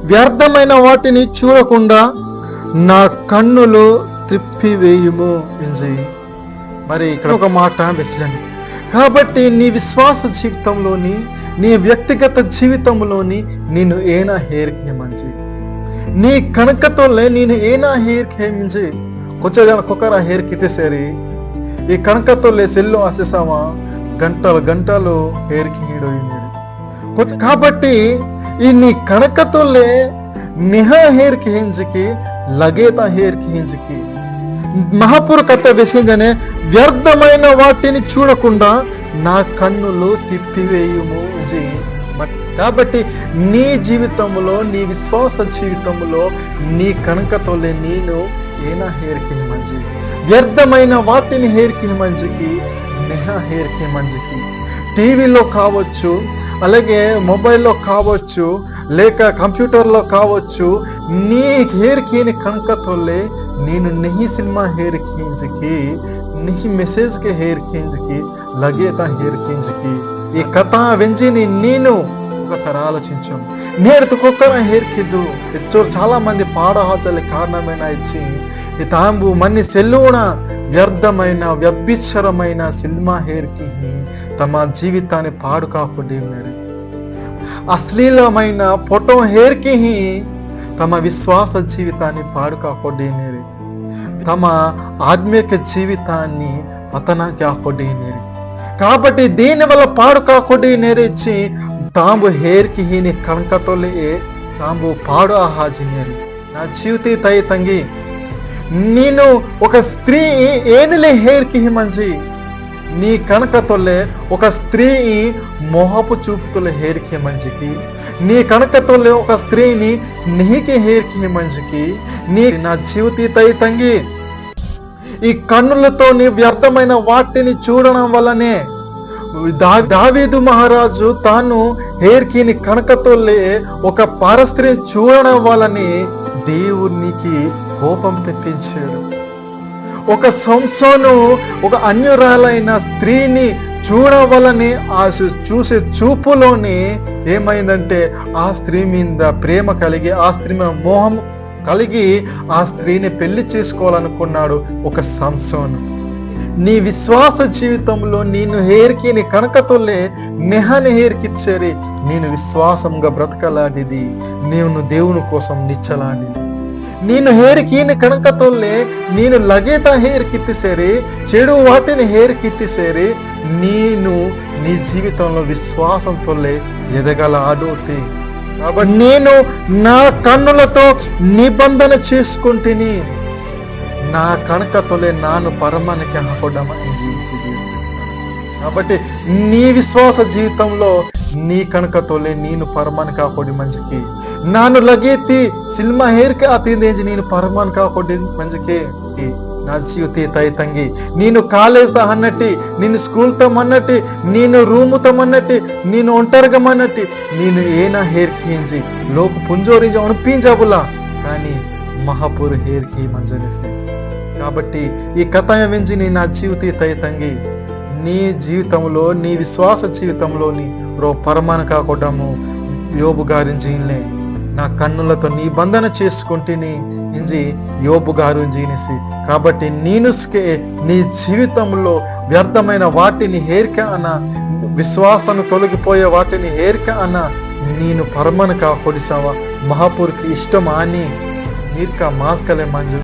వ్యర్థమైన వాటిని చూడకుండా నా కన్నులు త్రిప్పివేయుము ఎంజి. మరి ఇక్కడ ఒక మాట వెచ్చండి. కాబట్టి నీ విశ్వాస జీవితంలోని, నీ వ్యక్తిగత జీవితంలోని ನೀನು ಏನ ಹೇರಿಕೆ ಮಂಜಿ, ನೀ ಕಣಕತೊಲ್ಲೆ ನೀನು ಏನ ಹೇರಿಕೆ ಮಂಜಿ. కొంచె జನ కొకర ಹೇರಿಕೆ ಸೇರಿ ಈ ಕಣಕತೊಲ್ಲೆ సెల్లో ఆసేసామ గంటలు గంటలు ಹೇರಿಕೆ ಹಿಡೋಯಿನಿ. కాబట్టి ఈ నీ కణకతొల్లే నిహ ಹೇರಿಕೆ ಹಿಂಜಿకి లగేత ಹೇರಿಕೆ ಹಿಂజికి మహాపురు కథ విషయంగానే వ్యర్థమైన వాటిని చూడకుండా నా కన్నులు తిప్పివేయుము. కాబట్టి నీ జీవితంలో, నీ విశ్వాస జీవితంలో నీ కణకతొల్లే నేను ఏనా ಹೇರಿಕೆ మంజి, వ్యర్థమైన వాటిని ಹೇರಿಕೆ మంజికి, నిహ ಹೇರಿಕೆ మంజికి. టీవీలో కావచ్చు, అలాగే మొబైల్లో కావచ్చు, లేక కంప్యూటర్లో కావచ్చు, నీ ಹೇರಿಕೆని కణకతొల్లే ನೀನು ನಿಹಿ ಸಿನಿಮಾ ಹೇರಿಕೆಂಜಿకి, ನಿಹಿ ಮೆಸೇಜ್ಗೆ ಹೇರಿಕೆಂಜಿకి, లగేత ಹೇರಿಕೆಂಜಿకి. ఈ కథ వెంజిని నేను ఒకసారి ఆలోచించాం. నేర్తుకొక్కన ಹೇರಿಕೆದು ಹೆಚ್ಚು చాలా మంది పాడహాచలి కారణమైన ఇచ్చి ఈ తాంబు మన్ని సెల్లున వ్యర్థమైన వ్యభిచారమైన సినిమా ಹೇರಿಕೆ తమ జీవితాన్ని పాడు కాకుండా అశ్లీలమైన ఫోటో ಹೇರಿಕೆ తమ విశ్వాస జీవితాన్ని పాడు కాకుండా తమ ఆత్మీయ జీవితాన్ని పతనానికి కాకుండా. కాబట్టి దీని వల్ల పాడు కాకుండా నేరిచ్చి తాంబు ಹೇರಿಕೆ ని కణకతొల్లే తాంబు పాడు ఆహాజినేరి. నా జీవిత తై తంగి ನೀನು ఒక స్త్రీ ఏనిలే ಹೇರಿಕೆ మంచి, నీ కణకతొల్లే ఒక స్త్రీ మోహపు చూపుతుల ಹೇರಿಕೆ మంచికి, నీ కణకతొల్లే ఒక స్త్రీని నీకి ಹೇರಿಕೆ మంచికి. నా జీవిత తై తంగి ఈ కన్నులతో నీ వ్యర్థమైన వాటిని చూడడం వల్లనే దావీదు మహారాజు తాను ಹೇರಿಕೆని కణకతొల్లే ఒక పరస్త్రీని చూడడం వల్లనే దేవునికి కోపం తెప్పించాడు. ఒక సంసోను ఒక అన్యురాలైన స్త్రీని చూడవలని ఆ చూసే చూపులోనే ఏమైందంటే ఆ స్త్రీ మీద ప్రేమ కలిగి, ఆ స్త్రీ మీద మోహం కలిగి ఆ స్త్రీని పెళ్లి చేసుకోవాలనుకున్నాడు ఒక సంసోను. నీ విశ్వాస జీవితంలో నేను ಹೇರಿಕೆని కణకతొల్లే నెహని ಹೇರಿకిచ్చేరి నేను విశ్వాసంగా బ్రతకలాడిది, నేను దేవుని కోసం నిచ్చలాడిది. ನೀನು ಹೇರಿಕೆని కణకతొల్లే ನೀನು లగేత ಹೇರಿಕೆ ಸೇರಿ చెడు వాటిని ಹೇರಿಕೆ ಸೇರಿ ನೀನು నీ జీవితంలో విశ్వాసంతోలే ఎదగలాడుతే. కాబట్టి నేను నా కన్నులతో నిబంధన చేసుకుంటుని, నా కణకతొల్లే నాను పరమానికి ಹಾಕೊಡಮ జీవిಸಿది. కాబట్టి నీ విశ్వాస జీవితంలో నీ కణకతొల్లే ನೀನು ಪರಮಾನಕ್ಕೆ ಹಾಕೊಡಿ ಮಂಜಿಕೆ, ನಾನು ಲಗೇತಿ ಸಿನಿಮಾ ಹೇರಿಕೆ ಆತಿಂದೇಂಜಿ ನೀನು ಪರಮಾನಕ್ಕೆ ಹಾಕೊಡಿ ಮಂಜಿಕೆ. నా జీవిత తై తంగి నేను కాలేజ్ అన్నట్టు, నేను స్కూల్ తమ్మన్నట్టు, నేను రూము తమ్మన్నట్టు, నేను ఒంటరిగమన్నట్టు నేను ఏనా ಹೇರಿಕೆ లోపు పుంజోరి అనిపించబులా కానీ మహాపూర్ ಹೇರಿಕೆ మంజనేసి. కాబట్టి ఈ కథ వెంచి నీ నా జీవిత తై తంగి నీ జీవితంలో, నీ విశ్వాస జీవితంలోని పరమాన కాకూడము యోబు గారి జీన్లే నా కన్నులతో నిబంధన చేసుకుంటేని ఇంజి యోబు గారు జీనేసి. కాబట్టి నీనుస్కే నీ జీవితంలో వ్యర్థమైన వాటిని ಹೇರಿಕೆ అన్న, విశ్వాసాన్ని తొలగిపోయే వాటిని ಹೇರಿಕೆ అన్న నేను పరమాన కాకొడిసావా మహాపూర్కి ఇష్టం అని నీర్కా మాస్కలే మంజు.